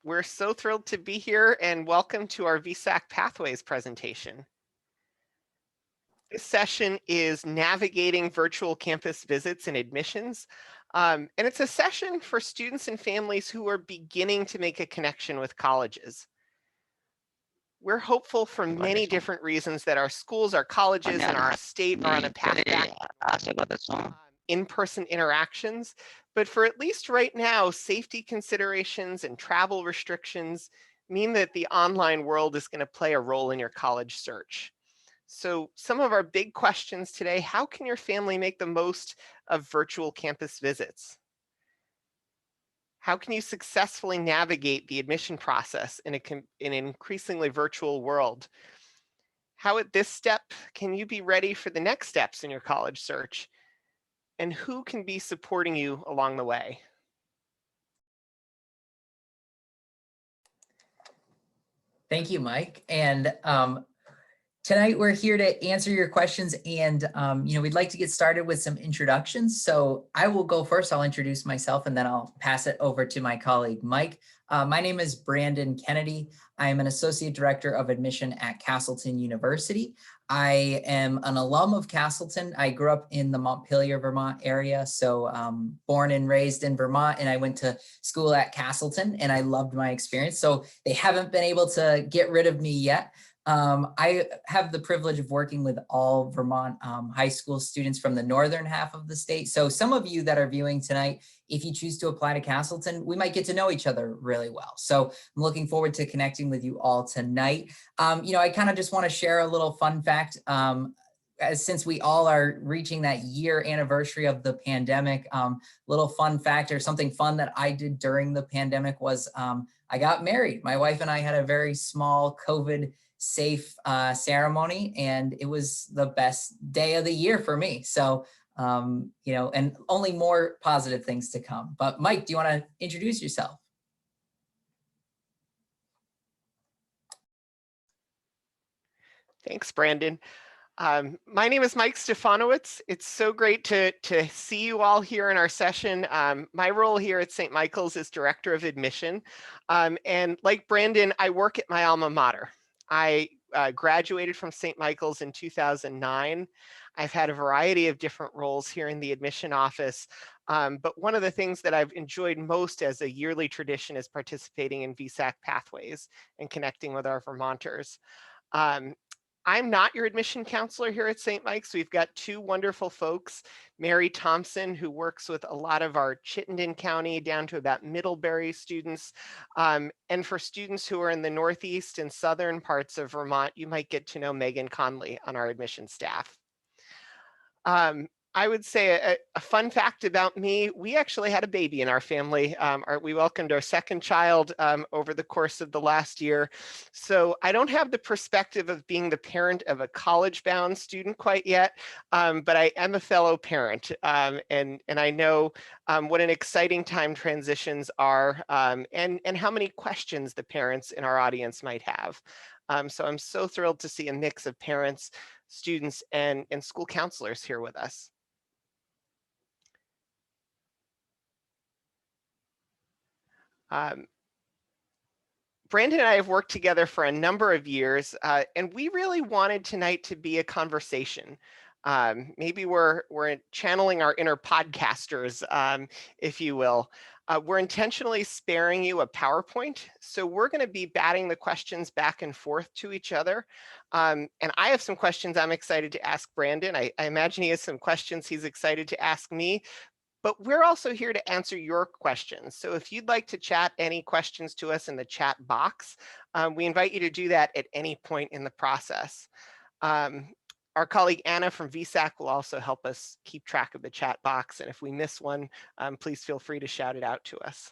We're so thrilled to be here and welcome to our vsac Pathways presentation. This session is navigating virtual campus visits and admissions. And it's a session for students and families who are beginning to make a connection with colleges. We're hopeful for many different reasons that our schools, our colleges, and our state are on a path back in-person interactions. But for at least right now, safety considerations and travel restrictions mean that the online world is going to play a role in your college search. So some of our big questions today: how can your family make the most of virtual campus visits? How can you successfully navigate the admission process in an increasingly virtual world? How at this step can you be ready for the next steps in your college search? And who can be supporting you along the way? Thank you, Mike. And tonight we're here to answer your questions, and we'd like to get started with some introductions. So I will go first. I'll introduce myself and then I'll pass it over to my colleague, Mike. My name is Brandon Kennedy. I am an Associate Director of Admission at Castleton University. I am an alum of Castleton. I grew up in the Montpelier, Vermont area. So born and raised in Vermont, and I went to school at Castleton and I loved my experience. So they haven't been able to get rid of me yet. I have the privilege of working with all Vermont high school students from the northern half of the state. So some of you that are viewing tonight, if you choose to apply to Castleton, we might get to know each other really well. So I'm looking forward to connecting with you all tonight. I kind of just want to share a little fun fact. Since we all are reaching that year anniversary of the pandemic, little fun fact or something fun that I did during the pandemic was I got married. My wife and I had a very small COVID safe ceremony, and it was the best day of the year for me. So, and only more positive things to come. But Mike, do you want to introduce yourself? Thanks, Brandon. My name is Mike Stefanowicz. It's so great to see you all here in our session. My role here at St. Michael's is Director of Admission. And like Brandon, I work at my alma mater. I graduated from St. Michael's in 2009. I've had a variety of different roles here in the admission office. But one of the things that I've enjoyed most as a yearly tradition is participating in vsac Pathways and connecting with our Vermonters. I'm not your admission counselor here at St. Mike's. We've got two wonderful folks, Mary Thompson, who works with a lot of our Chittenden County down to about Middlebury students. And for students who are in the Northeast and Southern parts of Vermont, you might get to know Megan Conley on our admission staff. I would say a fun fact about me: we actually had a baby in our family. We welcomed our second child over the course of the last year. So I don't have the perspective of being the parent of a college-bound student quite yet, but I am a fellow parent, and I know what an exciting time transitions are, and how many questions the parents in our audience might have. So I'm so thrilled to see a mix of parents, students, and school counselors here with us. Brandon and I have worked together for a number of years, and we really wanted tonight to be a conversation. Maybe we're channeling our inner podcasters, if you will. We're intentionally sparing you a PowerPoint, so we're going to be batting the questions back and forth to each other. And I have some questions I'm excited to ask Brandon. I imagine he has some questions he's excited to ask me. But we're also here to answer your questions. So if you'd like to chat any questions to us in the chat box, we invite you to do that at any point in the process. Our colleague Anna from vsac will also help us keep track of the chat box. And if we miss one, please feel free to shout it out to us.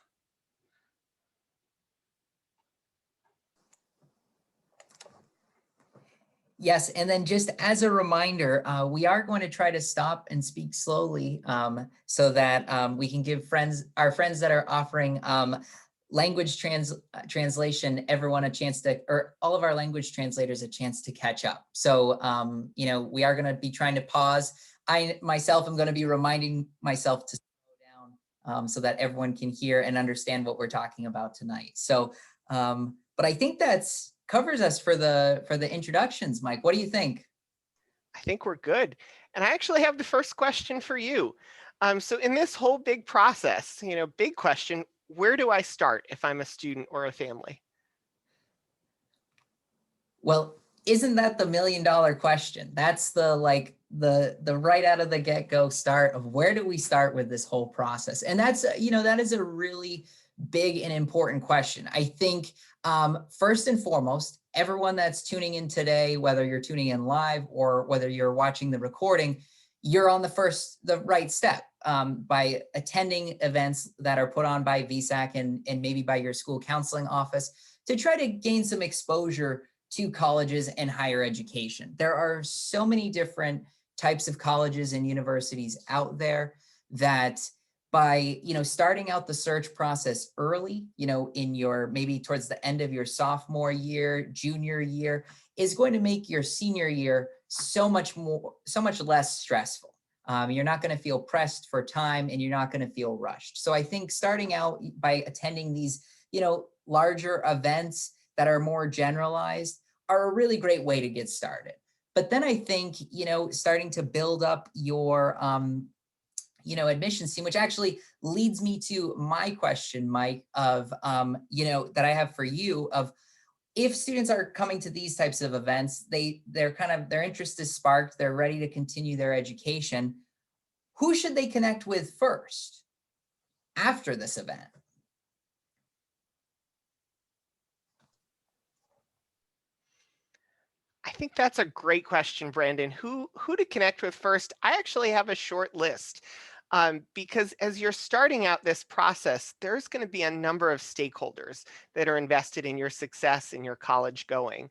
Yes, and then just as a reminder, we are going to try to stop and speak slowly so that we can give our friends that are offering language translation, everyone a chance to, or all of our language translators a chance to catch up. So, we are going to be trying to pause. I myself am going to be reminding myself to slow so that everyone can hear and understand what we're talking about tonight. So, but I think that's covers us for the introductions. Mike, what do you think? I think we're good. And I actually have the first question for you. So in this whole big process, big question, where do I start if I'm a student or a family? Well, isn't that the $1 million question? That's the right out of the get-go start of where do we start with this whole process? And that's, that is a really big and important question. I think first and foremost, everyone that's tuning in today, whether you're tuning in live or whether you're watching the recording, you're on the right step by attending events that are put on by vsac and maybe by your school counseling office to try to gain some exposure to colleges and higher education. There are so many different types of colleges and universities out there that by starting out the search process early, in your maybe towards the end of your sophomore year, junior year, is going to make your senior year so much less stressful. You're not going to feel pressed for time and you're not going to feel rushed. So I think starting out by attending these, larger events that are more generalized are a really great way to get started. But then I think, starting to build up your, admissions team, which actually leads me to my question, Mike, of, that I have for you of if students are coming to these types of events, their interest is sparked, they're ready to continue their education. Who should they connect with first after this event? I think that's a great question, Brandon. Who to connect with first? I actually have a short list because as you're starting out this process, there's going to be a number of stakeholders that are invested in your success in your college going.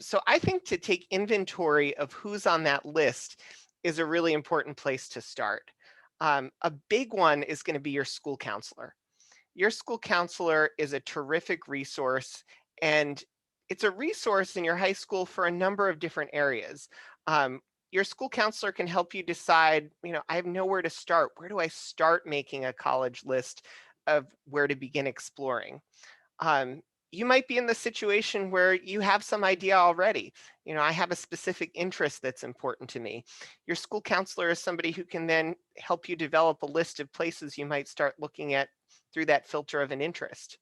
So I think to take inventory of who's on that list is a really important place to start. A big one is going to be your school counselor. Your school counselor is a terrific resource, and it's a resource in your high school for a number of different areas. Your school counselor can help you decide, I have nowhere to start. Where do I start making a college list of where to begin exploring? You might be in the situation where you have some idea already. I have a specific interest that's important to me. Your school counselor is somebody who can then help you develop a list of places you might start looking at through that filter of an interest.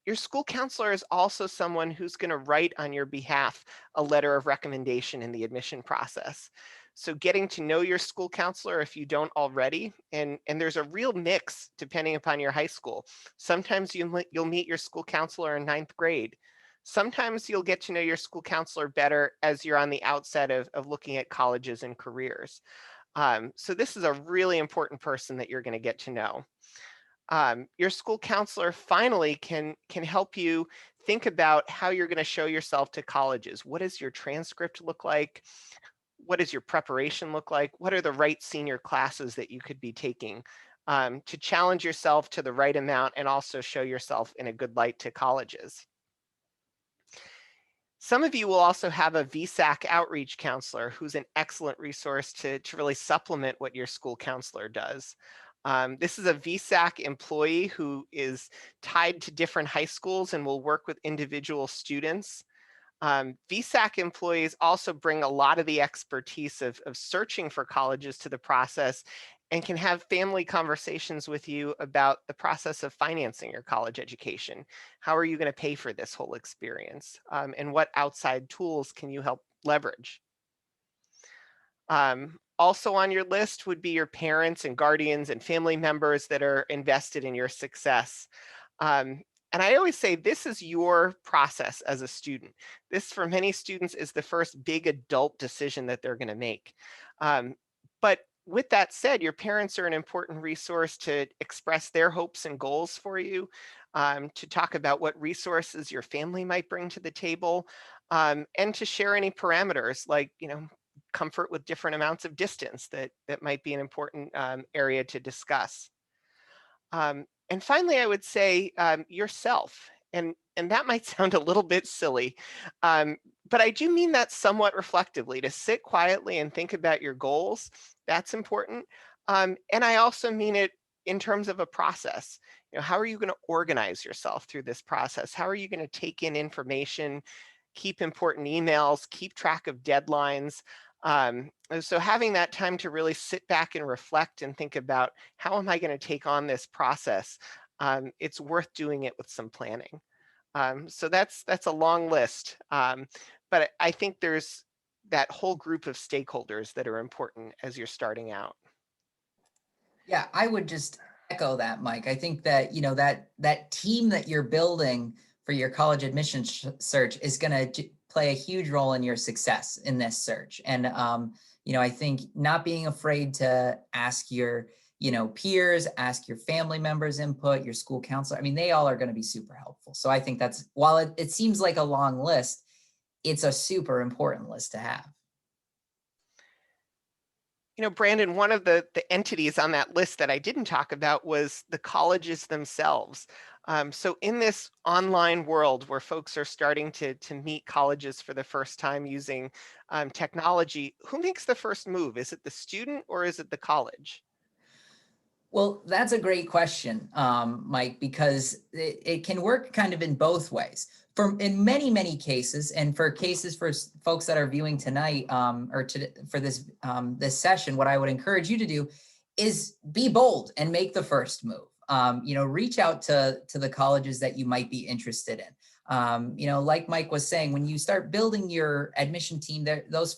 Your school counselor is also someone who's going to write on your behalf a letter of recommendation in the admission process. So getting to know your school counselor if you don't already, and there's a real mix depending upon your high school. Sometimes you'll meet your school counselor in 9th grade. Sometimes you'll get to know your school counselor better as you're on the outset of looking at colleges and careers. So this is a really important person that you're going to get to know. Your school counselor finally can help you think about how you're going to show yourself to colleges. What does your transcript look like? What does your preparation look like? What are the right senior classes that you could be taking to challenge yourself to the right amount and also show yourself in a good light to colleges? Some of you will also have a vsac outreach counselor who's an excellent resource to really supplement what your school counselor does. This is a vsac employee who is tied to different high schools and will work with individual students. vsac employees also bring a lot of the expertise of searching for colleges to the process and can have family conversations with you about the process of financing your college education. How are you going to pay for this whole experience? And what outside tools can you help leverage? Also on your list would be your parents and guardians and family members that are invested in your success. And I always say this is your process as a student. This, for many students, is the first big adult decision that they're going to make. But with that said, your parents are an important resource to express their hopes and goals for you, to talk about what resources your family might bring to the table, and to share any parameters like, comfort with different amounts of distance that might be an important area to discuss. And finally, I would say yourself. And that might sound a little bit silly, but I do mean that somewhat reflectively, to sit quietly and think about your goals. That's important. And I also mean it in terms of a process. How are you going to organize yourself through this process? How are you going to take in information, keep important emails, keep track of deadlines? So having that time to really sit back and reflect and think about, how am I going to take on this process? It's worth doing it with some planning. So that's a long list, but I think there's that whole group of stakeholders that are important as you're starting out. Yeah, I would just echo that, Mike. I think that, that team that you're building for your college admission search is going to play a huge role in your success in this search. And, I think not being afraid to ask your, peers, ask your family members input, your school counselor. I mean, they all are going to be super helpful. So I think that's, while it seems like a long list, it's a super important list to have. Brandon, one of the entities on that list that I didn't talk about was the colleges themselves. So in this online world where folks are starting to meet colleges for the first time using technology, who makes the first move? Is it the student or is it the college? Well, that's a great question, Mike, because it can work kind of in both ways. In many, many cases, and for cases for folks that are viewing tonight for this session, what I would encourage you to do is be bold and make the first move. Reach out to the colleges that you might be interested in. Like Mike was saying, when you start building your admission team, those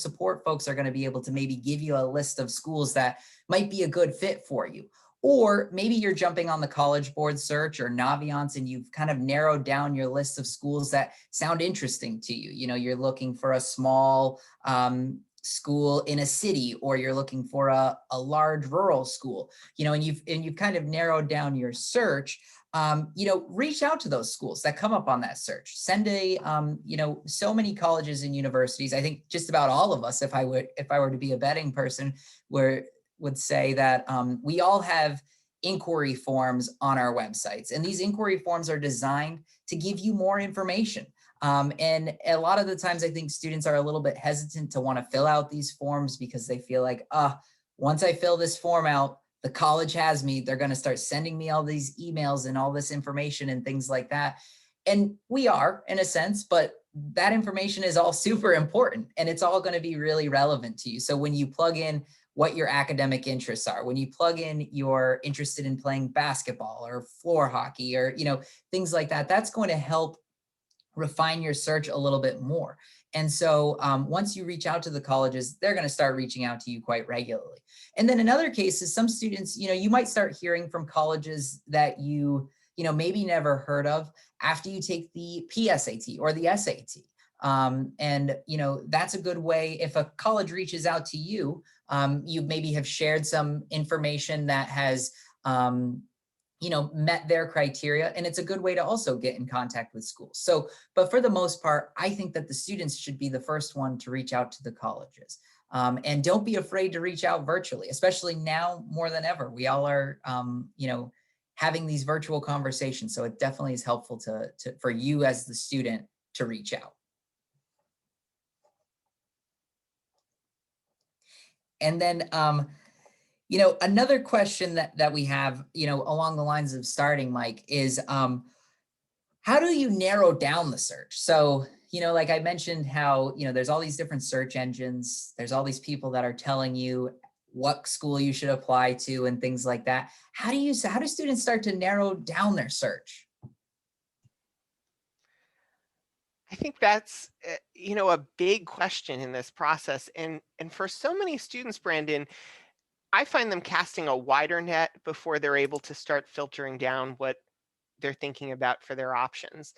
support folks are going to be able to maybe give you a list of schools that might be a good fit for you. Or maybe you're jumping on the College Board search or Naviance and you've kind of narrowed down your list of schools that sound interesting to you. You're looking for a small school in a city, or you're looking for a large rural school, and you've kind of narrowed down your search. Reach out to those schools that come up on that search. Send so many colleges and universities. I think just about all of us, if I were to be a betting person, would say that we all have inquiry forms on our websites. And these inquiry forms are designed to give you more information. And a lot of the times I think students are a little bit hesitant to want to fill out these forms because they feel like, once I fill this form out, the college has me. They're going to start sending me all these emails and all this information and things like that. And we are, in a sense, but that information is all super important and it's all going to be really relevant to you. So when you plug in what your academic interests are, when you plug in you're interested in playing basketball or floor hockey or, things like that, that's going to help refine your search a little bit more. And so once you reach out to the colleges, they're going to start reaching out to you quite regularly. And then in other cases, some students, you might start hearing from colleges that you maybe never heard of after you take the PSAT or the SAT. And that's a good way. If a college reaches out to you, you maybe have shared some information that has met their criteria, and it's a good way to also get in contact with schools. So, but for the most part, I think that the students should be the first one to reach out to the colleges. And don't be afraid to reach out virtually, especially now more than ever. We all are, having these virtual conversations. So it definitely is helpful for you as the student to reach out. And then, another question that we have, along the lines of starting, Mike, is how do you narrow down the search? So, like I mentioned how, there's all these different search engines. There's all these people that are telling you what school you should apply to and things like that. How do students start to narrow down their search? I think that's, a big question in this process. And for so many students, Brandon, I find them casting a wider net before they're able to start filtering down what they're thinking about for their options.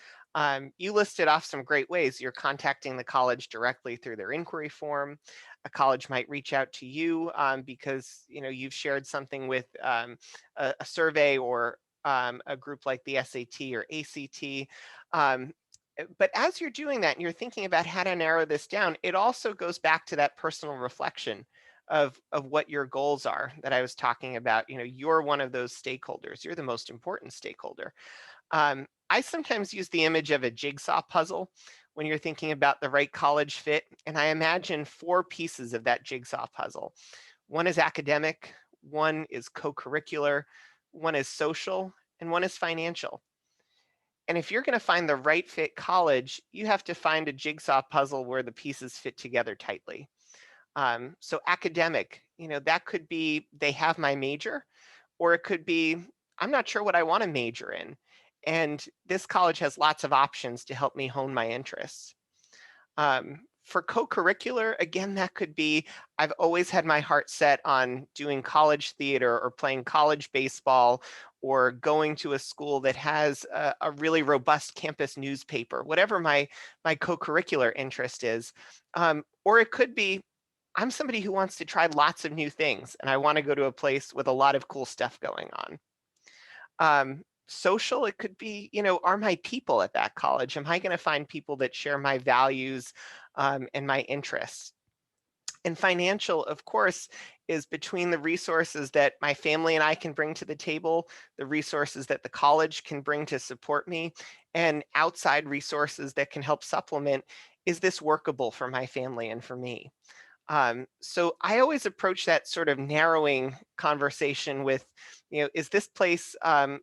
You listed off some great ways. You're contacting the college directly through their inquiry form. A college might reach out to you because you've shared something with a survey or a group like the SAT or ACT. But as you're doing that and you're thinking about how to narrow this down, it also goes back to that personal reflection of what your goals are that I was talking about. You're one of those stakeholders. You're the most important stakeholder. I sometimes use the image of a jigsaw puzzle when you're thinking about the right college fit. And I imagine 4 pieces of that jigsaw puzzle. One is academic, one is co-curricular, one is social, and one is financial. And if you're going to find the right fit college, you have to find a jigsaw puzzle where the pieces fit together tightly. So academic, that could be they have my major, or it could be I'm not sure what I want to major in. And this college has lots of options to help me hone my interests. For co-curricular, again, that could be I've always had my heart set on doing college theater or playing college baseball or going to a school that has a really robust campus newspaper, whatever my co-curricular interest is. Or it could be I'm somebody who wants to try lots of new things and I want to go to a place with a lot of cool stuff going on. Social, it could be, are my people at that college? Am I going to find people that share my values and my interests? And financial, of course, is between the resources that my family and I can bring to the table, the resources that the college can bring to support me, and outside resources that can help supplement. Is this workable for my family and for me? So I always approach that sort of narrowing conversation with, is this place, a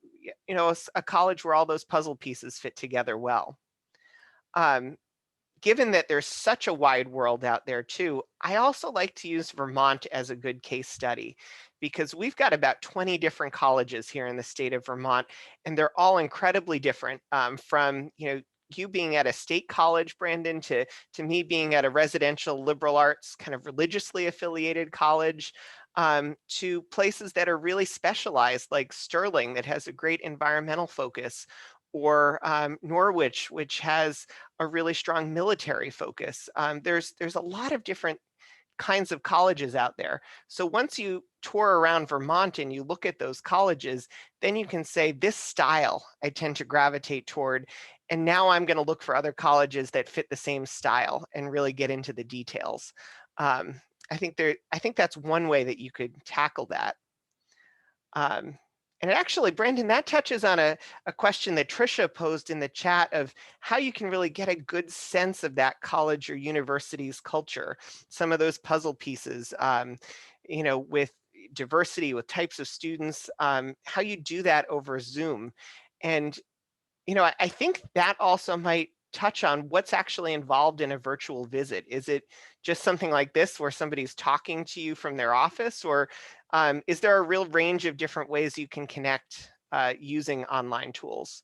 college where all those puzzle pieces fit together well? Given that there's such a wide world out there too, I also like to use Vermont as a good case study because we've got about 20 different colleges here in the state of Vermont, and they're all incredibly different from, you being at a state college, Brandon, to me being at a residential liberal arts kind of religiously affiliated college, to places that are really specialized like Sterling that has a great environmental focus, or Norwich, which has a really strong military focus. There's a lot of different kinds of colleges out there. So once you tour around Vermont and you look at those colleges, then you can say this style I tend to gravitate toward. And now I'm going to look for other colleges that fit the same style and really get into the details. I think that's one way that you could tackle that. And actually, Brandon, that touches on a question that Tricia posed in the chat of how you can really get a good sense of that college or university's culture. Some of those puzzle pieces, with diversity, with types of students, how you do that over Zoom. And, I think that also might touch on what's actually involved in a virtual visit. Is it just something like this where somebody's talking to you from their office, or is there a real range of different ways you can connect using online tools?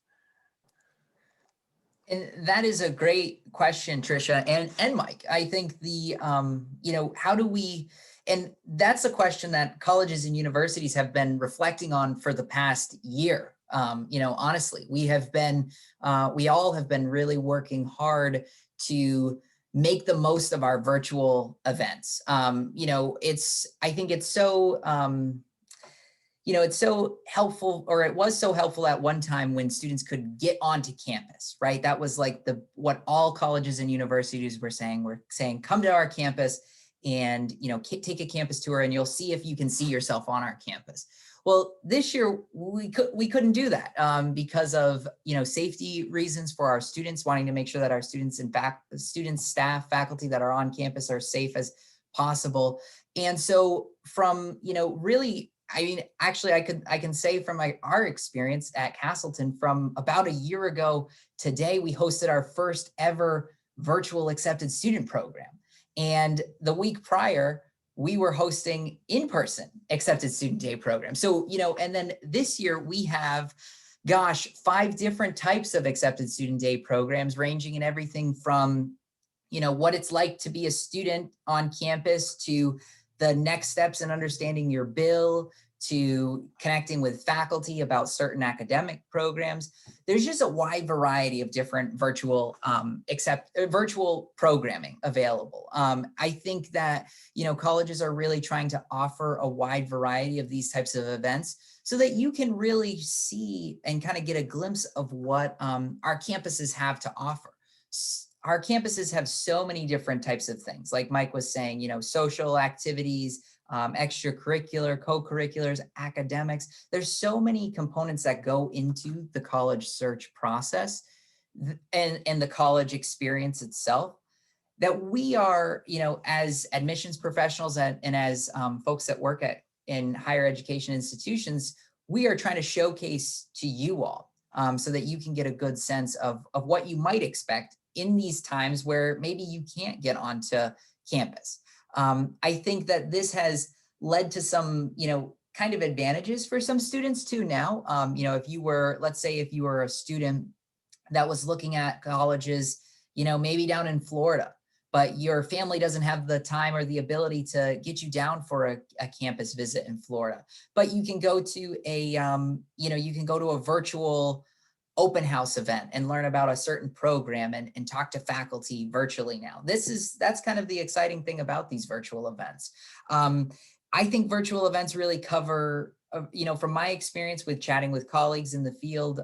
And that is a great question, Tricia and Mike. I think how do we, and that's a question that colleges and universities have been reflecting on for the past year. Honestly, we all have been really working hard to make the most of our virtual events. I think it's so, it's so helpful, or it was so helpful at one time when students could get onto campus, right? That was like what all colleges and universities were saying. We're saying, come to our campus and, take a campus tour and you'll see if you can see yourself on our campus. Well, this year we couldn't do that because of, safety reasons for our students, wanting to make sure that our students, staff, faculty that are on campus are safe as possible. And so from, really, actually, I can say from our experience at Castleton, from about a year ago today, we hosted our first ever virtual accepted student program. And the week prior, we were hosting in-person accepted student day program. So, and then this year we have, 5 different types of accepted student day programs, ranging in everything from, what it's like to be a student on campus, to the next steps in understanding your bill, to connecting with faculty about certain academic programs. There's just a wide variety of different virtual programming available. I think that, colleges are really trying to offer a wide variety of these types of events so that you can really see and kind of get a glimpse of what our campuses have to offer. Our campuses have so many different types of things. Like Mike was saying, social activities, extracurricular, co-curriculars, academics. There's so many components that go into the college search process and the college experience itself, that we are, as admissions professionals and as folks that work in higher education institutions, we are trying to showcase to you all so that you can get a good sense of what you might expect in these times where maybe you can't get onto campus. I think that this has led to some, kind of advantages for some students too now. If you were, let's say if you were a student that was looking at colleges, maybe down in Florida, but your family doesn't have the time or the ability to get you down for a campus visit in Florida, but you can go to a virtual open house event and learn about a certain program and talk to faculty virtually now. That's kind of the exciting thing about these virtual events. I think virtual events really cover, from my experience with chatting with colleagues in the field,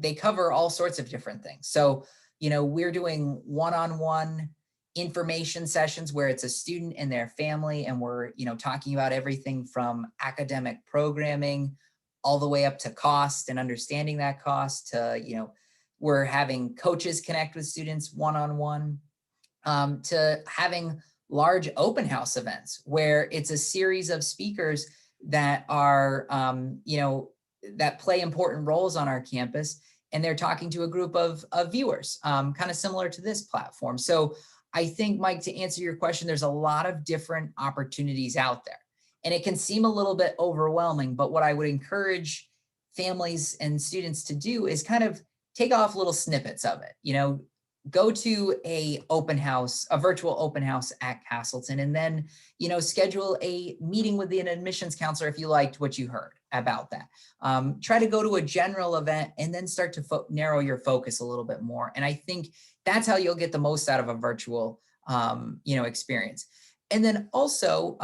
they cover all sorts of different things. So, we're doing one-on-one information sessions where it's a student and their family, and we're, talking about everything from academic programming all the way up to cost and understanding that cost to, we're having coaches connect with students one-on-one, to having large open house events where it's a series of speakers that are, that play important roles on our campus, and they're talking to a group of viewers, kind of similar to this platform. So I think, Mike, to answer your question, there's a lot of different opportunities out there. And it can seem a little bit overwhelming, but what I would encourage families and students to do is kind of take off little snippets of it. Go to a virtual open house at Castleton, and then, schedule a meeting with an admissions counselor if you liked what you heard about that. Try to go to a general event and then start to narrow your focus a little bit more. And I think that's how you'll get the most out of a virtual, experience. And then also,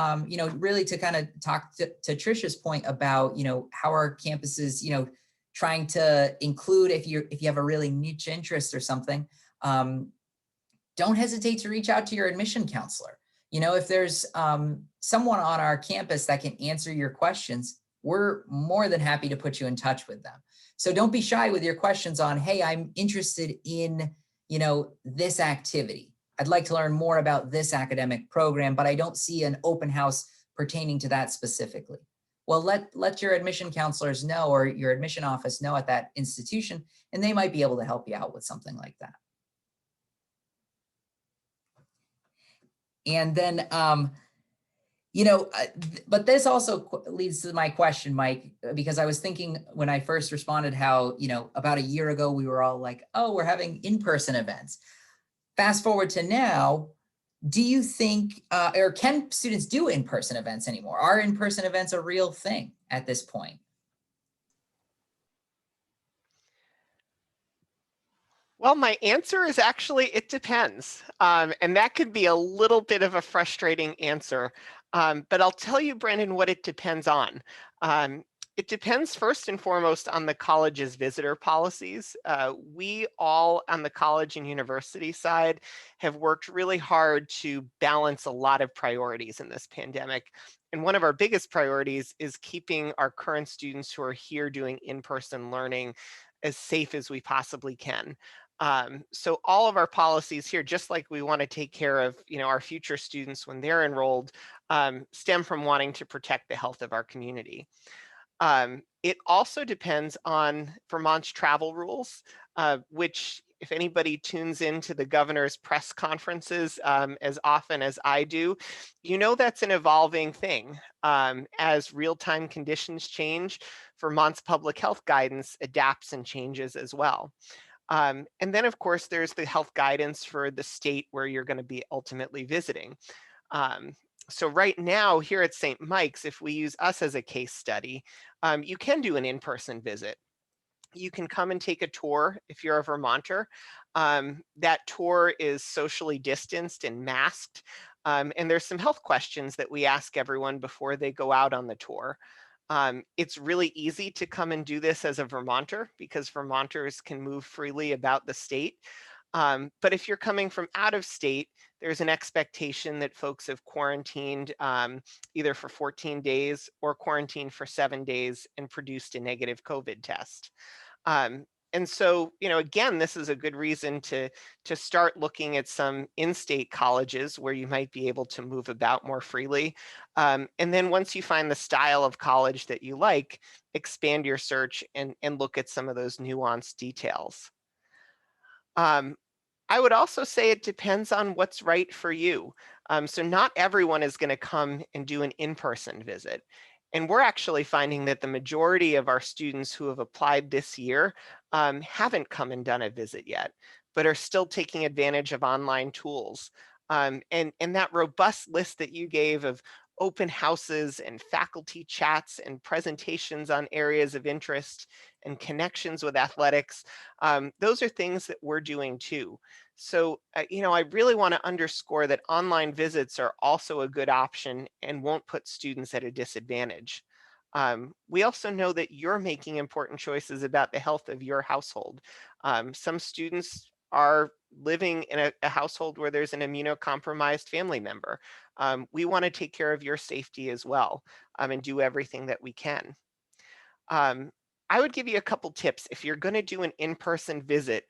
really to kind of talk to Trisha's point about, how our campuses, trying to include, if you have a really niche interest or something, don't hesitate to reach out to your admission counselor. If there's someone on our campus that can answer your questions, we're more than happy to put you in touch with them. So don't be shy with your questions on, hey, I'm interested in, this activity. I'd like to learn more about this academic program, but I don't see an open house pertaining to that specifically. Well, let your admission counselors know, or your admission office know at that institution, and they might be able to help you out with something like that. And then, but this also leads to my question, Mike, because I was thinking when I first responded how, about a year ago, we were all like, oh, we're having in-person events. Fast forward to now, do you think, or can students do in-person events anymore? Are in-person events a real thing at this point? Well, my answer is actually, it depends. And that could be a little bit of a frustrating answer. But I'll tell you, Brendan, what it depends on. It depends first and foremost on the college's visitor policies. We all on the college and university side have worked really hard to balance a lot of priorities in this pandemic. And one of our biggest priorities is keeping our current students who are here doing in-person learning as safe as we possibly can. So all of our policies here, just like we want to take care of, our future students when they're enrolled, stem from wanting to protect the health of our community. It also depends on Vermont's travel rules, which, if anybody tunes into the governor's press conferences as often as I do, that's an evolving thing. As real-time conditions change, Vermont's public health guidance adapts and changes as well. And then, of course, there's the health guidance for the state where you're going to be ultimately visiting. So right now here at St. Mike's, if we use us as a case study, you can do an in-person visit. You can come and take a tour if you're a Vermonter. That tour is socially distanced and masked. And there's some health questions that we ask everyone before they go out on the tour. It's really easy to come and do this as a Vermonter because Vermonters can move freely about the state. But if you're coming from out of state, there's an expectation that folks have quarantined either for 14 days or quarantined for 7 days and produced a negative COVID test. And And so, again, this is a good reason to start looking at some in-state colleges where you might be able to move about more freely. And then once you find the style of college that you like, expand your search and look at some of those nuanced details. Um, I would also say it depends on what's right for you. So not everyone is going to come and do an in-person visit. And we're actually finding that the majority of our students who have applied this year haven't come and done a visit yet, but are still taking advantage of online tools. And that robust list that you gave of open houses and faculty chats and presentations on areas of interest and connections with athletics, those are things that we're doing too. So, I really want to underscore that online visits are also a good option and won't put students at a disadvantage. We also know that you're making important choices about the health of your household. Some students are living in a household where there's an immunocompromised family member. We want to take care of your safety as well, and do everything that we can. Um, I would give you a couple tips. If you're going to do an in-person visit,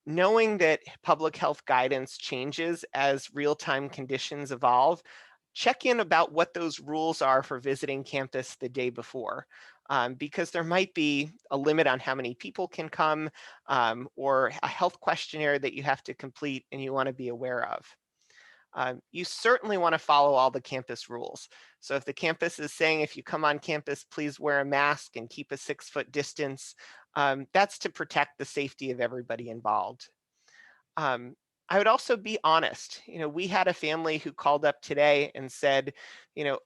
knowing that public health guidance changes as real-time conditions evolve, check in about what those rules are for visiting campus the day before, because there might be a limit on how many people can come, or a health questionnaire that you have to complete and you want to be aware of. You certainly want to follow all the campus rules. So if the campus is saying if you come on campus, please wear a mask and keep a 6-foot distance, that's to protect the safety of everybody involved. Um, I would also be honest. We had a family who called up today and said,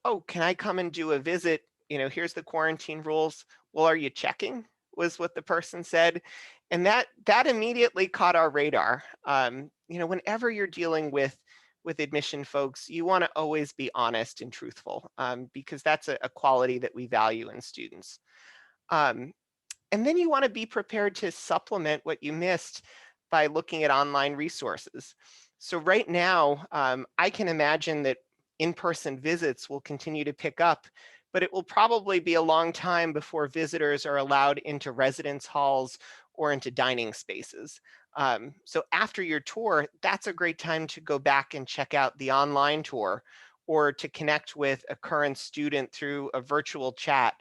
oh, can I come and do a visit? Here's the quarantine rules. Well, are you checking? Was what the person said. And that immediately caught our radar. Whenever you're dealing with admission folks, you want to always be honest and truthful, because that's a quality that we value in students. Um, and then you want to be prepared to supplement what you missed by looking at online resources. So right now, I can imagine that in-person visits will continue to pick up, but it will probably be a long time before visitors are allowed into residence halls or into dining spaces. So after your tour, that's a great time to go back and check out the online tour, or to connect with a current student through a virtual chat.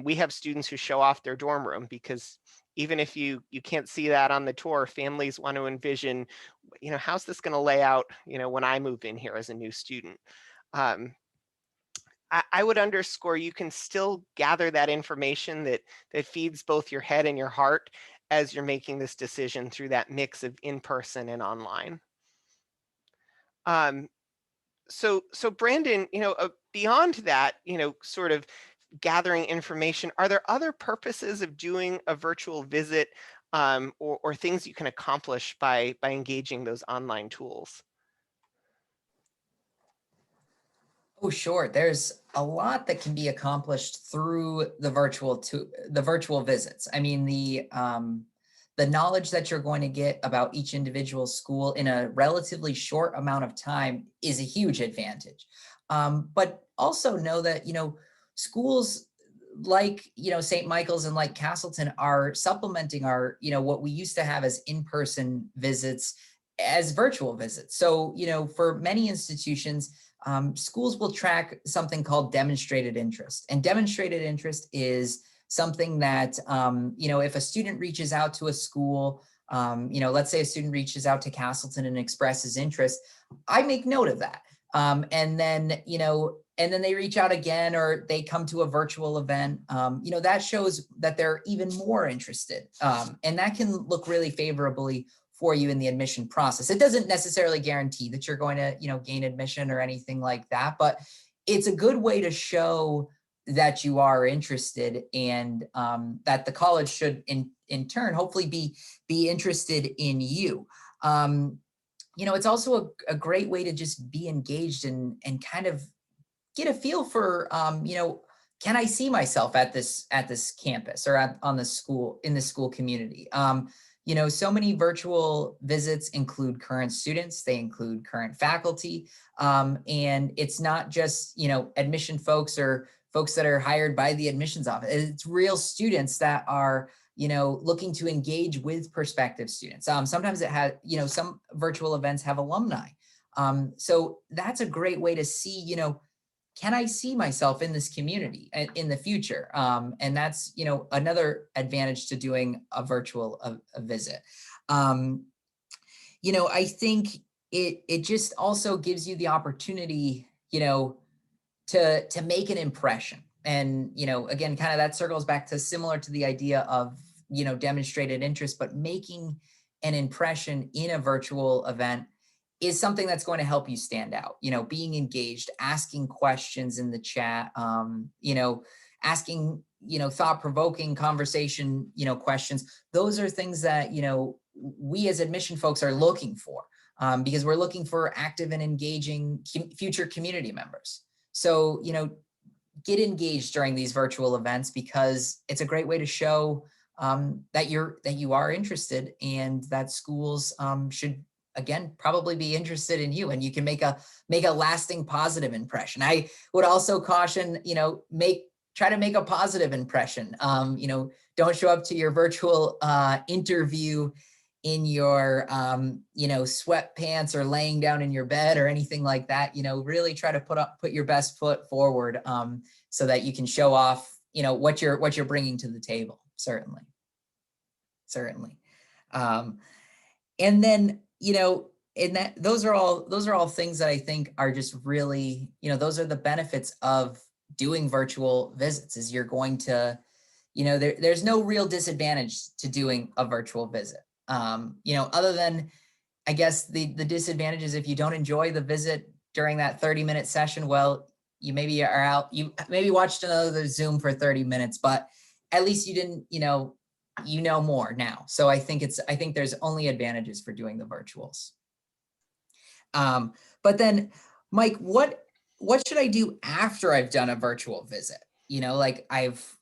We have students who show off their dorm room because even if you can't see that on the tour, families want to envision, how's this going to lay out, when I move in here as a new student. Um, I would underscore you can still gather that information that feeds both your head and your heart as you're making this decision through that mix of in-person and online. Um, so Brandon, beyond that, sort of gathering information, are there other purposes of doing a virtual visit, or things you can accomplish by engaging those online tools? Oh, sure. There's a lot that can be accomplished through the virtual visits. I mean, the knowledge that you're going to get about each individual school in a relatively short amount of time is a huge advantage. But also know that, schools like, St. Michael's and like Castleton are supplementing our, what we used to have as in-person visits as virtual visits. So, for many institutions, schools will track something called demonstrated interest. And demonstrated interest is something that, if a student reaches out to a school, let's say a student reaches out to Castleton and expresses interest, I make note of that. And then they reach out again, or they come to a virtual event, that shows that they're even more interested. And that can look really favorably for you in the admission process. It doesn't necessarily guarantee that you're going to, gain admission or anything like that, but it's a good way to show that you are interested, and that the college should in turn hopefully be interested in you. It's also a great way to just be engaged and kind of get a feel for, can I see myself at this campus, or on the school, in the school community? So many virtual visits include current students, they include current faculty, and it's not just, admission folks or folks that are hired by the admissions office. It's real students that are looking to engage with prospective students. Sometimes it has, some virtual events have alumni. So that's a great way to see, can I see myself in this community in the future? And that's, another advantage to doing a virtual a visit. I think it just also gives you the opportunity, to make an impression. And, again, kind of that circles back to similar to the idea of, demonstrated interest, but making an impression in a virtual event is something that's going to help you stand out, being engaged, asking questions in the chat, asking, thought-provoking conversation, questions. Those are things that, we as admission folks are looking for, because we're looking for active and engaging future community members. So, get engaged during these virtual events, because it's a great way to show that you are interested, and that schools should, again, probably be interested in you, and you can make a lasting positive impression. I would also caution, try to make a positive impression. Don't show up to your virtual interview in your, sweatpants or laying down in your bed or anything like that. Really try to put your best foot forward, so that you can show off, what you're bringing to the table. Certainly. And then, those are all things that I think are just really, those are the benefits of doing virtual visits. Is you're going to, there's no real disadvantage to doing a virtual visit. Other than, I guess, the disadvantage is if you don't enjoy the visit during that 30-minute session, well, you maybe are out, you maybe watched another Zoom for 30 minutes, but at least you didn't, more now. So I think there's only advantages for doing the virtuals. But then, Mike, what should I do after I've done a virtual visit? Like I've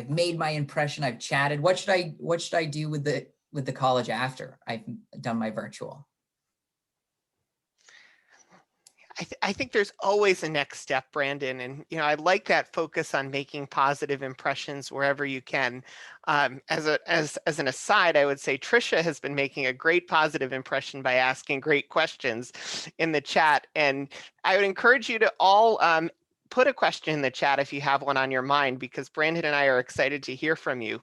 made my impression, I've chatted. What should I do with the college after I've done my virtual? I think there's always a next step, Brandon. And, I like that focus on making positive impressions wherever you can. As an aside, I would say Trisha has been making a great positive impression by asking great questions in the chat. And I would encourage you to all put a question in the chat if you have one on your mind, because Brandon and I are excited to hear from you.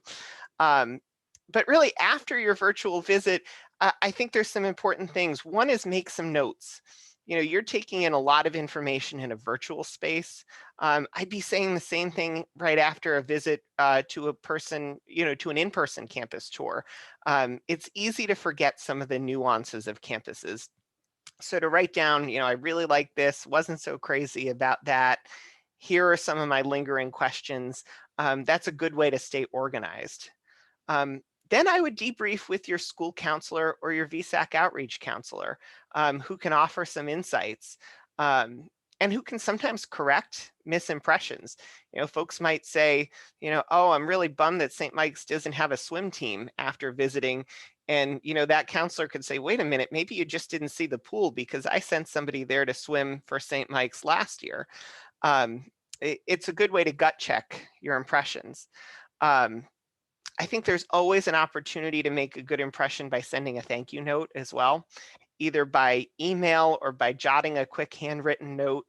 But really, after your virtual visit, I think there's some important things. One is make some notes. You're taking in a lot of information in a virtual space. I'd be saying the same thing right after a visit to a person, to an in-person campus tour. It's easy to forget some of the nuances of campuses. So to write down, I really like this, wasn't so crazy about that. Here are some of my lingering questions. That's a good way to stay organized. Then I would debrief with your school counselor or your VSAC outreach counselor, who can offer some insights, and who can sometimes correct misimpressions. Folks might say, oh, I'm really bummed that St. Mike's doesn't have a swim team after visiting. And, that counselor could say, wait a minute, maybe you just didn't see the pool, because I sent somebody there to swim for St. Mike's last year. It's a good way to gut check your impressions. I think there's always an opportunity to make a good impression by sending a thank you note as well, either by email or by jotting a quick handwritten note,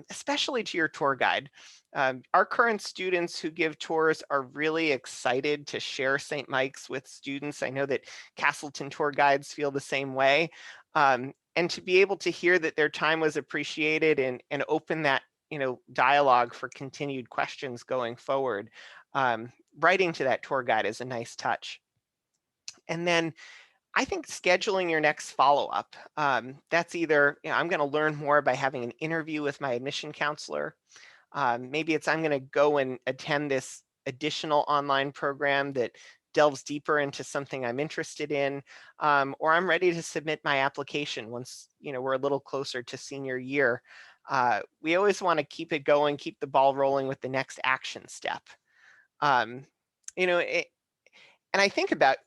especially to your tour guide. Our current students who give tours are really excited to share St. Mike's with students. I know that Castleton tour guides feel the same way. And to be able to hear that their time was appreciated and open that dialogue for continued questions going forward. Writing to that tour guide is a nice touch. And then I think scheduling your next follow-up. That's either, I'm going to learn more by having an interview with my admission counselor. Maybe it's I'm going to go and attend this additional online program that delves deeper into something I'm interested in, or I'm ready to submit my application once we're a little closer to senior year. We always want to keep it going, keep the ball rolling with the next action step. And I think about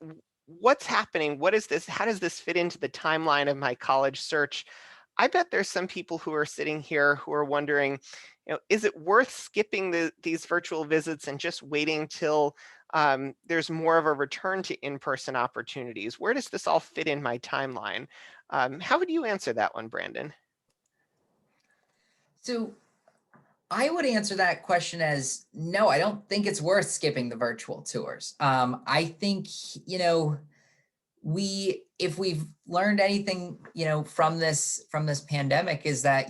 what's happening. What is this? How does this fit into the timeline of my college search? I bet there's some people who are sitting here who are wondering, is it worth skipping these virtual visits and just waiting till there's more of a return to in-person opportunities. Where does this all fit in my timeline? How would you answer that one, Brandon? So I would answer that question as no, I don't think it's worth skipping the virtual tours. I think, if we've learned anything, from this pandemic is that,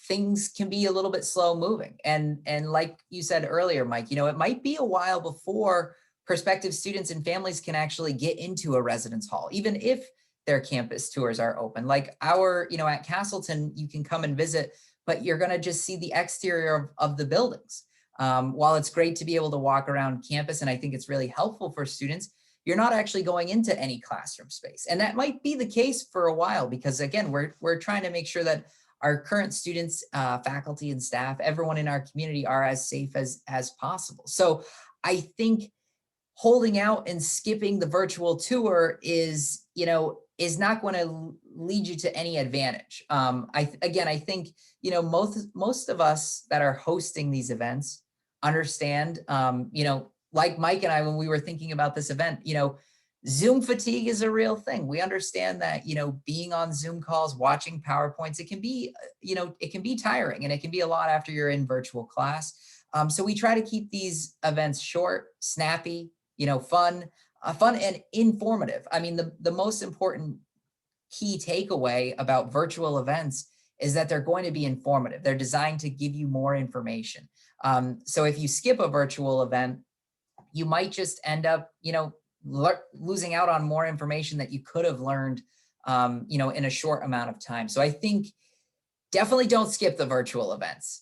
things can be a little bit slow moving. And like you said earlier, Mike, it might be a while before prospective students and families can actually get into a residence hall, even if their campus tours are open. Like at Castleton, you can come and visit, but you're going to just see the exterior of the buildings. While it's great to be able to walk around campus, and I think it's really helpful for students, you're not actually going into any classroom space. And that might be the case for a while, because again, we're trying to make sure that our current students, faculty and staff, everyone in our community are as safe as possible. So I think holding out and skipping the virtual tour is not going to lead you to any advantage. I think, most of us that are hosting these events understand, like Mike and I, when we were thinking about this event, Zoom fatigue is a real thing. We understand that, being on Zoom calls, watching PowerPoints, it can be, it can be tiring, and it can be a lot after you're in virtual class. So we try to keep these events short, snappy, fun and informative. I mean, the most important key takeaway about virtual events is that they're going to be informative. They're designed to give you more information. So if you skip a virtual event, you might just end up, losing out on more information that you could have learned, in a short amount of time. So I think definitely don't skip the virtual events.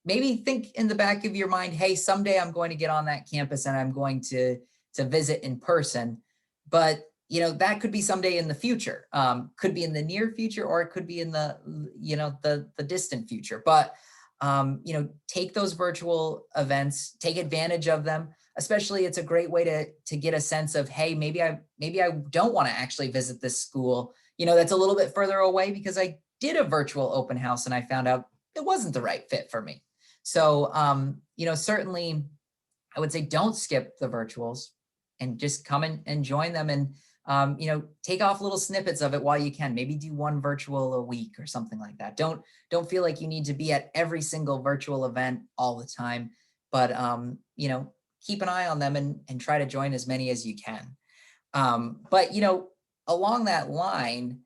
Maybe think in the back of your mind, hey, someday I'm going to get on that campus and I'm going to visit in person. But that could be someday in the future. Could be in the near future, or it could be in the the distant future. But take those virtual events, take advantage of them. Especially, it's a great way to get a sense of, hey, maybe I don't want to actually visit this school, that's a little bit further away, because I did a virtual open house and I found out it wasn't the right fit for me. So, certainly I would say don't skip the virtuals and just come and join them, and, take off little snippets of it while you can. Maybe do one virtual a week or something like that. Don't feel like you need to be at every single virtual event all the time, but, keep an eye on them and try to join as many as you can. But, along that line,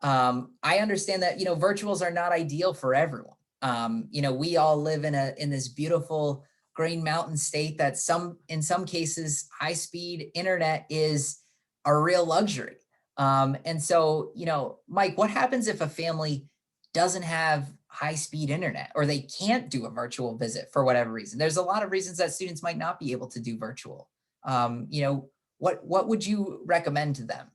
I understand that, virtuals are not ideal for everyone. We all live in this beautiful Green Mountain state that in some cases, high speed internet is a real luxury. And so, Mike, what happens if a family doesn't have high speed internet, or they can't do a virtual visit for whatever reason? There's a lot of reasons that students might not be able to do virtual. What would you recommend to them?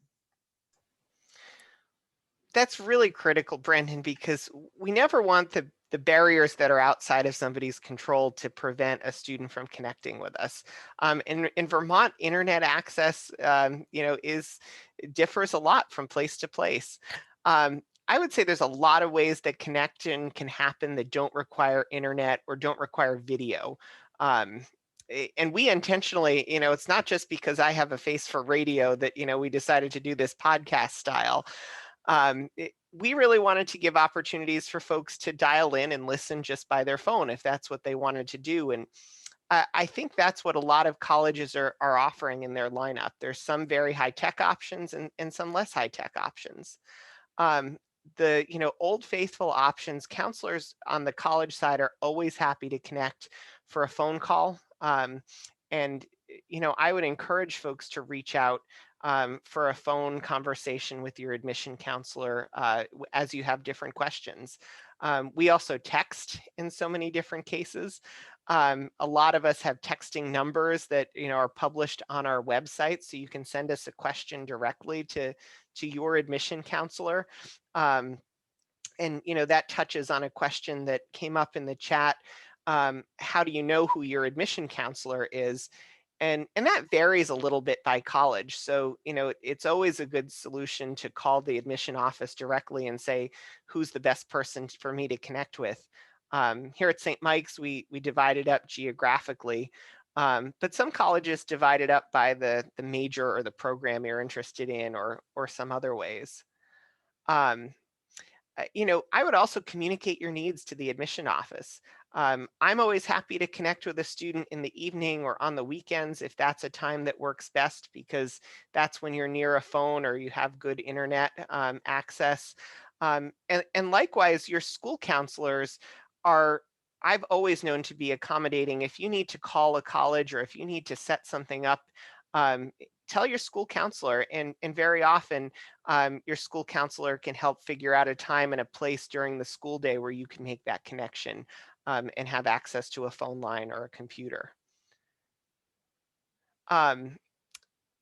That's really critical, Brandon, because we never want the barriers that are outside of somebody's control to prevent a student from connecting with us. In Vermont, internet access, differs a lot from place to place. I would say there's a lot of ways that connection can happen that don't require internet or don't require video. And we intentionally, it's not just because I have a face for radio that, we decided to do this podcast style. We really wanted to give opportunities for folks to dial in and listen just by their phone if that's what they wanted to do. And I think that's what a lot of colleges are offering in their lineup. There's some very high tech options and some less high tech options. The old faithful options, counselors on the college side are always happy to connect for a phone call. And I would encourage folks to reach out for a phone conversation with your admission counselor as you have different questions. We also text in so many different cases. A lot of us have texting numbers that are published on our website, so you can send us a question directly to your admission counselor. And that touches on a question that came up in the chat. How do you know who your admission counselor is? And that varies a little bit by college. So, it's always a good solution to call the admission office directly and say, who's the best person for me to connect with? Here at St. Mike's, we divide it up geographically. But some colleges divide it up by the major or the program you're interested in, or some other ways. Um, I would also communicate your needs to the admission office. I'm always happy to connect with a student in the evening or on the weekends if that's a time that works best, because that's when you're near a phone or you have good internet access. And likewise, your school counselors are, I've always known to be accommodating. If you need to call a college or if you need to set something up, um, tell your school counselor, and very often your school counselor can help figure out a time and a place during the school day where you can make that connection and have access to a phone line or a computer. Um,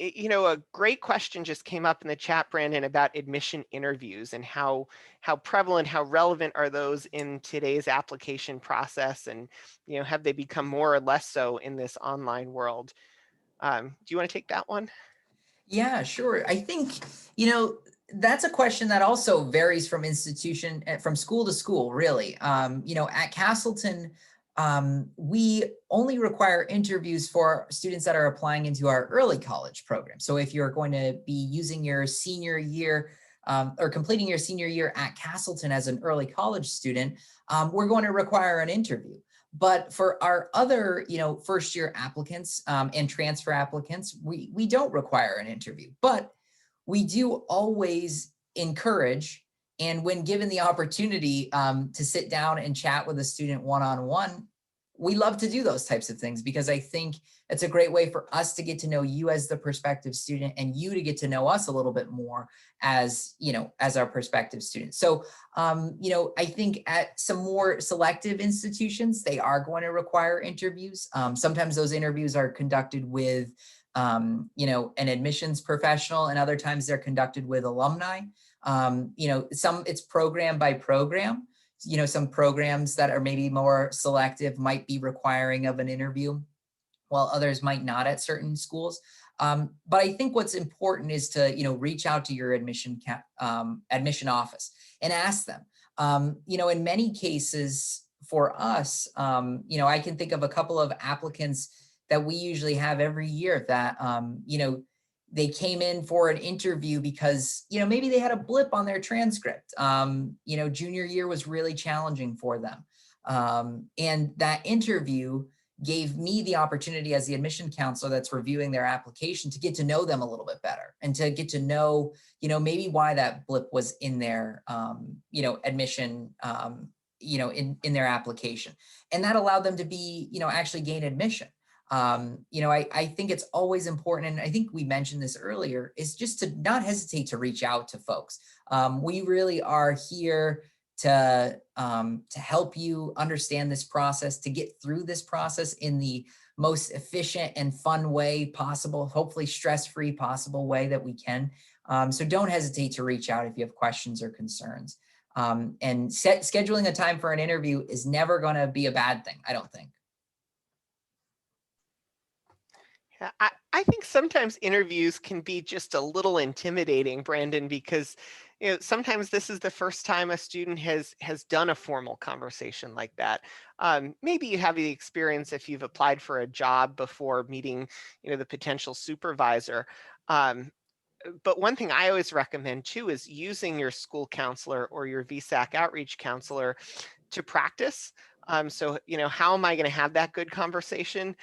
a great question just came up in the chat, Brandon, about admission interviews and how prevalent, how relevant are those in today's application process, and have they become more or less so in this online world? Do you want to take that one? Yeah, sure. I think, that's a question that also varies from institution, from school to school, really. At Castleton, we only require interviews for students that are applying into our early college program. So if you're going to be using your senior year or completing your senior year at Castleton as an early college student, we're going to require an interview. But for our other, first year applicants and transfer applicants, we don't require an interview, but we do always encourage, and when given the opportunity to sit down and chat with a student one-on-one, we love to do those types of things, because I think it's a great way for us to get to know you as the prospective student, and you to get to know us a little bit more as, as our prospective student. So, I think at some more selective institutions, they are going to require interviews. Sometimes those interviews are conducted with, an admissions professional, and other times they're conducted with alumni. Some it's program by program. Some programs that are maybe more selective might be requiring of an interview, while others might not at certain schools. But I think what's important is to, reach out to your admission office and ask them. In many cases for us, I can think of a couple of applicants that we usually have every year that, they came in for an interview because, maybe they had a blip on their transcript. Junior year was really challenging for them. And that interview gave me the opportunity as the admission counselor that's reviewing their application to get to know them a little bit better, and to get to know, maybe why that blip was in their, admission, in their application. And that allowed them to be, actually gain admission. I think it's always important, and I think we mentioned this earlier, is just to not hesitate to reach out to folks. We really are here to help you understand this process, to get through this process in the most efficient and fun way possible, hopefully stress-free possible way that we can. So don't hesitate to reach out if you have questions or concerns. And scheduling a time for an interview is never going to be a bad thing, I don't think. Yeah, I think sometimes interviews can be just a little intimidating, Brandon, because sometimes this is the first time a student has done a formal conversation like that. Maybe you have the experience if you've applied for a job before meeting, the potential supervisor. But one thing I always recommend too is using your school counselor or your vsac outreach counselor to practice. So, how am I going to have that good conversation?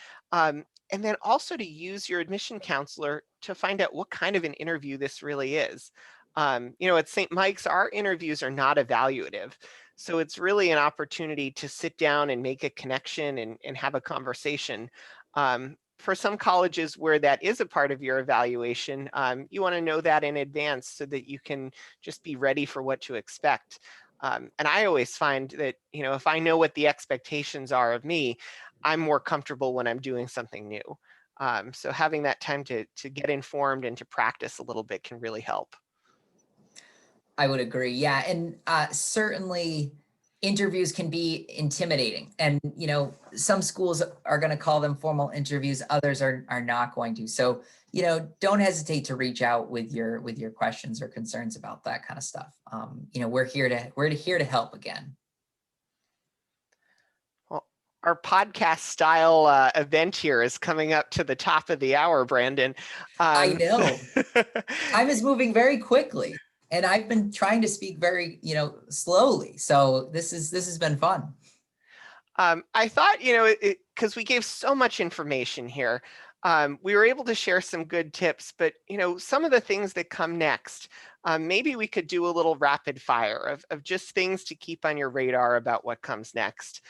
And then also to use your admission counselor to find out what kind of an interview this really is. At St. Mike's, our interviews are not evaluative. So it's really an opportunity to sit down and make a connection and have a conversation. For some colleges where that is a part of your evaluation, you want to know that in advance so that you can just be ready for what to expect. And I always find that, if I know what the expectations are of me, I'm more comfortable when I'm doing something new. So having that time to get informed and to practice a little bit can really help. I would agree. Yeah. And certainly interviews can be intimidating. And, some schools are going to call them formal interviews. Others are not going to. So, don't hesitate to reach out with your questions or concerns about that kind of stuff. We're here to help again. Well, our podcast style event here is coming up to the top of the hour, Brandon. I know. Time is moving very quickly, and I've been trying to speak very, slowly. So this has been fun. I thought, because we gave so much information here, we were able to share some good tips, but, some of the things that come next, maybe we could do a little rapid fire of just things to keep on your radar about what comes next.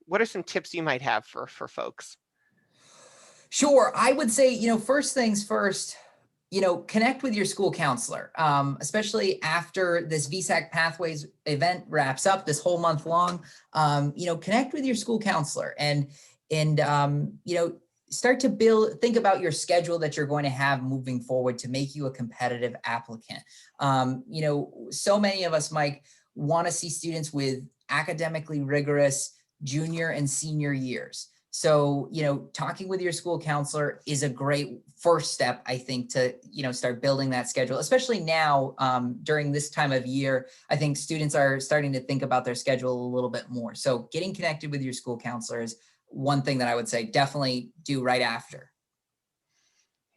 What are some tips you might have for folks? Sure. I would say, first things first, connect with your school counselor, especially after this vsac Pathways event wraps up this whole month long. Connect with your school counselor and start to think about your schedule that you're going to have moving forward to make you a competitive applicant. So many of us, Mike, want to see students with academically rigorous junior and senior years. So, talking with your school counselor is a great first step, I think, to, start building that schedule, especially now during this time of year. I think students are starting to think about their schedule a little bit more. So getting connected with your school counselor is one thing that I would say definitely do right after.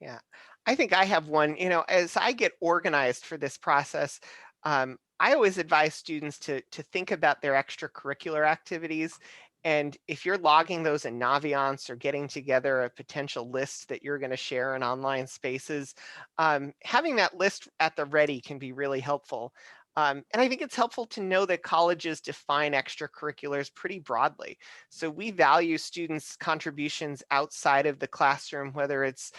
Yeah, I think I have one, as I get organized for this process, I always advise students to think about their extracurricular activities. And if you're logging those in Naviance or getting together a potential list that you're going to share in online spaces, having that list at the ready can be really helpful. And I think it's helpful to know that colleges define extracurriculars pretty broadly. So we value students' contributions outside of the classroom, whether it's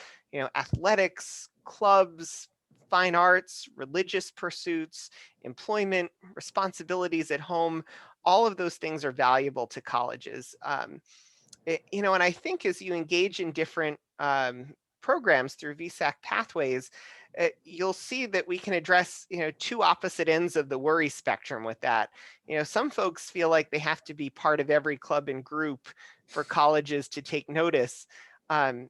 athletics, clubs, fine arts, religious pursuits, employment, responsibilities at home. All of those things are valuable to colleges. And I think as you engage in different programs through vsac Pathways, you'll see that we can address, two opposite ends of the worry spectrum with that. Some folks feel like they have to be part of every club and group for colleges to take notice. And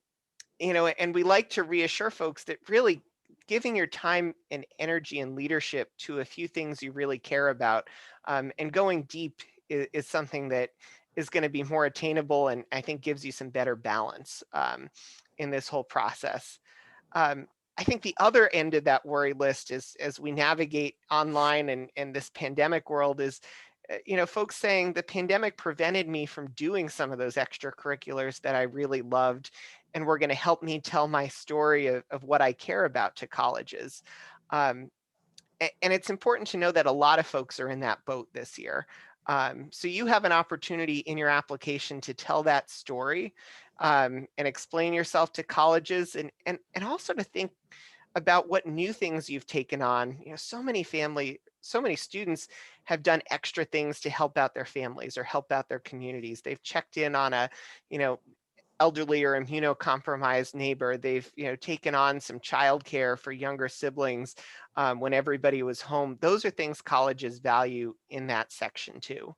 we like to reassure folks that really giving your time and energy and leadership to a few things you really care about, and going deep is something that is going to be more attainable and I think gives you some better balance in this whole process. I think the other end of that worry list is as we navigate online and this pandemic world is, folks saying the pandemic prevented me from doing some of those extracurriculars that I really loved and were going to help me tell my story of what I care about to colleges. Um, and it's important to know that a lot of folks are in that boat this year. So you have an opportunity in your application to tell that story and explain yourself to colleges and also to think about what new things you've taken on. So many students have done extra things to help out their families or help out their communities. They've checked in on a, elderly or immunocompromised neighbor. They've, taken on some childcare for younger siblings when everybody was home. Those are things colleges value in that section too.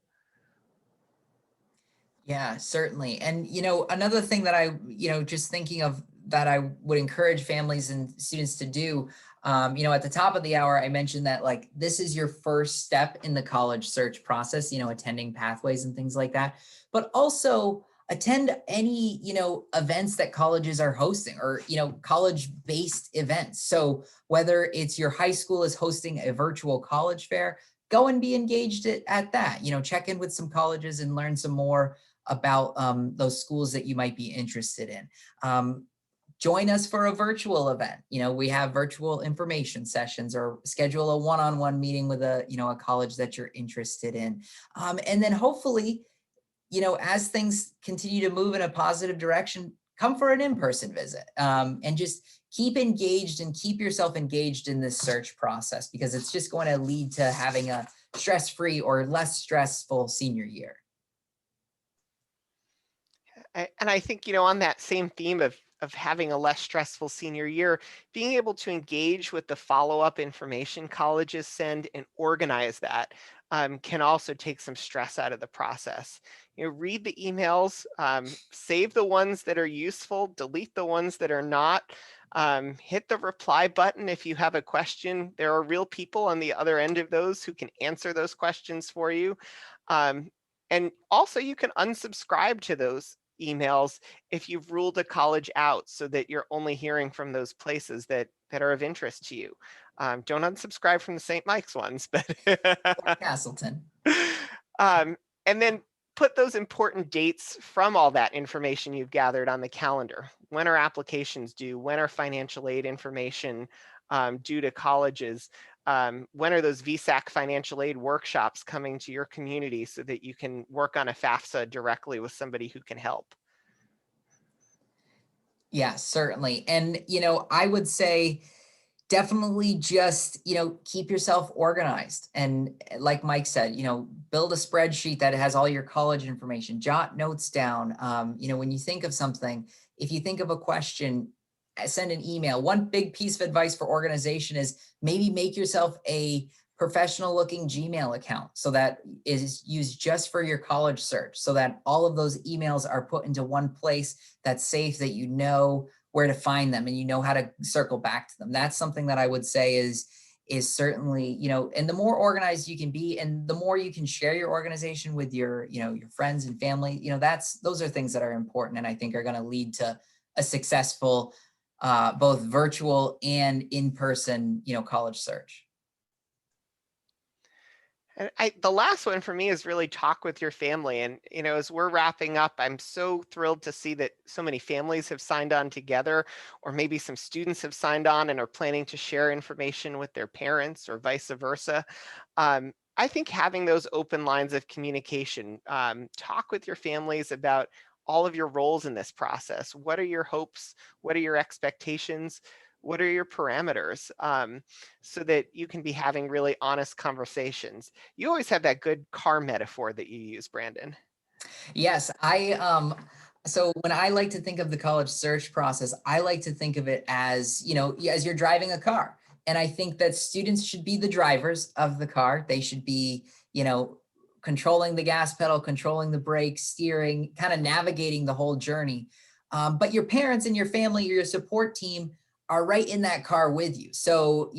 Yeah, certainly. And, another thing that I, just thinking of that I would encourage families and students to do, at the top of the hour, I mentioned that like this is your first step in the college search process, attending Pathways and things like that, but also attend any, events that colleges are hosting or, college-based events. So whether it's your high school is hosting a virtual college fair, go and be engaged at that, check in with some colleges and learn some more about those schools that you might be interested in. Join us for a virtual event. We have virtual information sessions or schedule a one-on-one meeting with a college that you're interested in. And then hopefully, as things continue to move in a positive direction, come for an in-person visit and just keep engaged and keep yourself engaged in this search process because it's just going to lead to having a stress-free or less stressful senior year. And I think, on that same theme of having a less stressful senior year, being able to engage with the follow-up information colleges send and organize that can also take some stress out of the process. Read the emails, save the ones that are useful, delete the ones that are not. Hit the reply button if you have a question. There are real people on the other end of those who can answer those questions for you. And also you can unsubscribe to those emails if you've ruled a college out so that you're only hearing from those places that are of interest to you. Don't unsubscribe from the St. Mike's ones, but Castleton. um, and then put those important dates from all that information you've gathered on the calendar. When are applications due? When are financial aid information due to colleges? When are those vsac financial aid workshops coming to your community so that you can work on a FAFSA directly with somebody who can help? Yeah, certainly. And, I would say definitely just, keep yourself organized. And like Mike said, build a spreadsheet that has all your college information, jot notes down. When you think of something, if you think of a question, send an email. One big piece of advice for organization is maybe make yourself a professional looking Gmail account so that is used just for your college search, so that all of those emails are put into one place that's safe, that you know where to find them and you know how to circle back to them. That's something that I would say is certainly, and the more organized you can be and the more you can share your organization with your, your friends and family, those are things that are important and I think are going to lead to a successful both virtual and in-person, college search. And the last one for me is really talk with your family. And, as we're wrapping up, I'm so thrilled to see that so many families have signed on together, or maybe some students have signed on and are planning to share information with their parents or vice versa. I think having those open lines of communication, talk with your families about all of your roles in this process. What are your hopes? What are your expectations? What are your parameters? So that you can be having really honest conversations. You always have that good car metaphor that you use, Brandon. Yes, so when I like to think of the college search process, I like to think of it as, as you're driving a car. And I think that students should be the drivers of the car. They should be, controlling the gas pedal, controlling the brakes, steering, kind of navigating the whole journey. But your parents and your family, your support team are right in that car with you. So,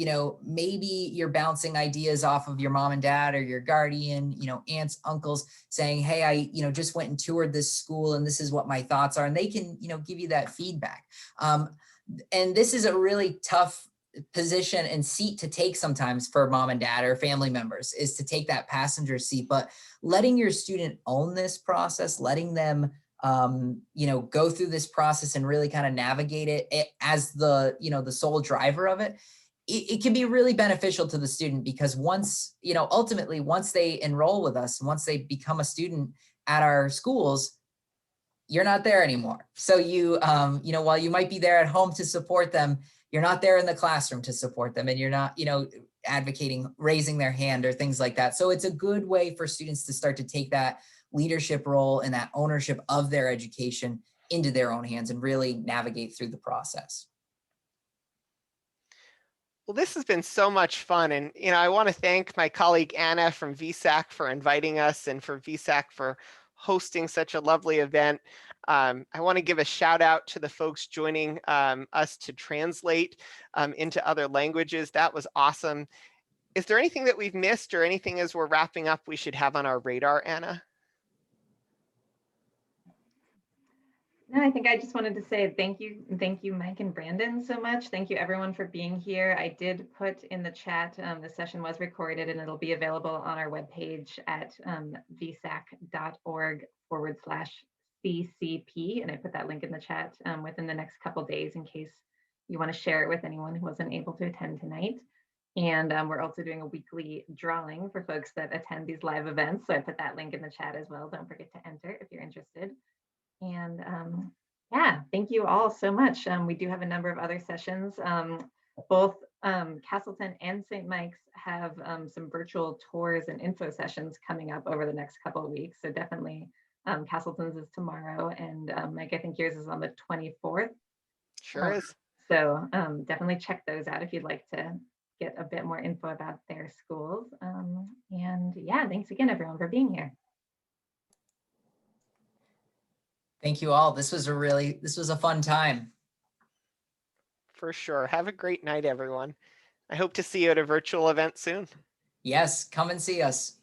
maybe you're bouncing ideas off of your mom and dad or your guardian, aunts, uncles saying, hey, I, just went and toured this school and this is what my thoughts are. And they can, give you that feedback. And this is a really tough position and seat to take sometimes for mom and dad or family members, is to take that passenger seat. But letting your student own this process, letting them go through this process and really kind of navigate it as the, the sole driver of it, it can be really beneficial to the student, because once, ultimately, once they enroll with us, once they become a student at our schools, you're not there anymore. So you, while you might be there at home to support them, you're not there in the classroom to support them, and you're not, advocating, raising their hand or things like that. So it's a good way for students to start to take that leadership role and that ownership of their education into their own hands and really navigate through the process. Well, this has been so much fun. And, I want to thank my colleague Anna from vsac for inviting us, and for vsac for hosting such a lovely event. I want to give a shout out to the folks joining us to translate into other languages. That was awesome. Is there anything that we've missed, or anything as we're wrapping up we should have on our radar, Anna? No, I think I just wanted to say thank you, Mike and Brandon, so much. Thank you, everyone, for being here. I did put in the chat, the session was recorded and it'll be available on our webpage at vsac.org/CCP. And I put that link in the chat within the next couple days in case you want to share it with anyone who wasn't able to attend tonight. And we're also doing a weekly drawing for folks that attend these live events. So I put that link in the chat as well. Don't forget to enter if you're interested. And yeah, thank you all so much. We do have a number of other sessions. Both Castleton and St. Mike's have some virtual tours and info sessions coming up over the next couple of weeks. So definitely Castleton's is tomorrow, and Mike, I think yours is on the 24th. Sure is. So definitely check those out if you'd like to get a bit more info about their schools. And yeah, thanks again, everyone, for being here. Thank you all. This was a fun time. For sure. Have a great night, everyone. I hope to see you at a virtual event soon. Yes, come and see us.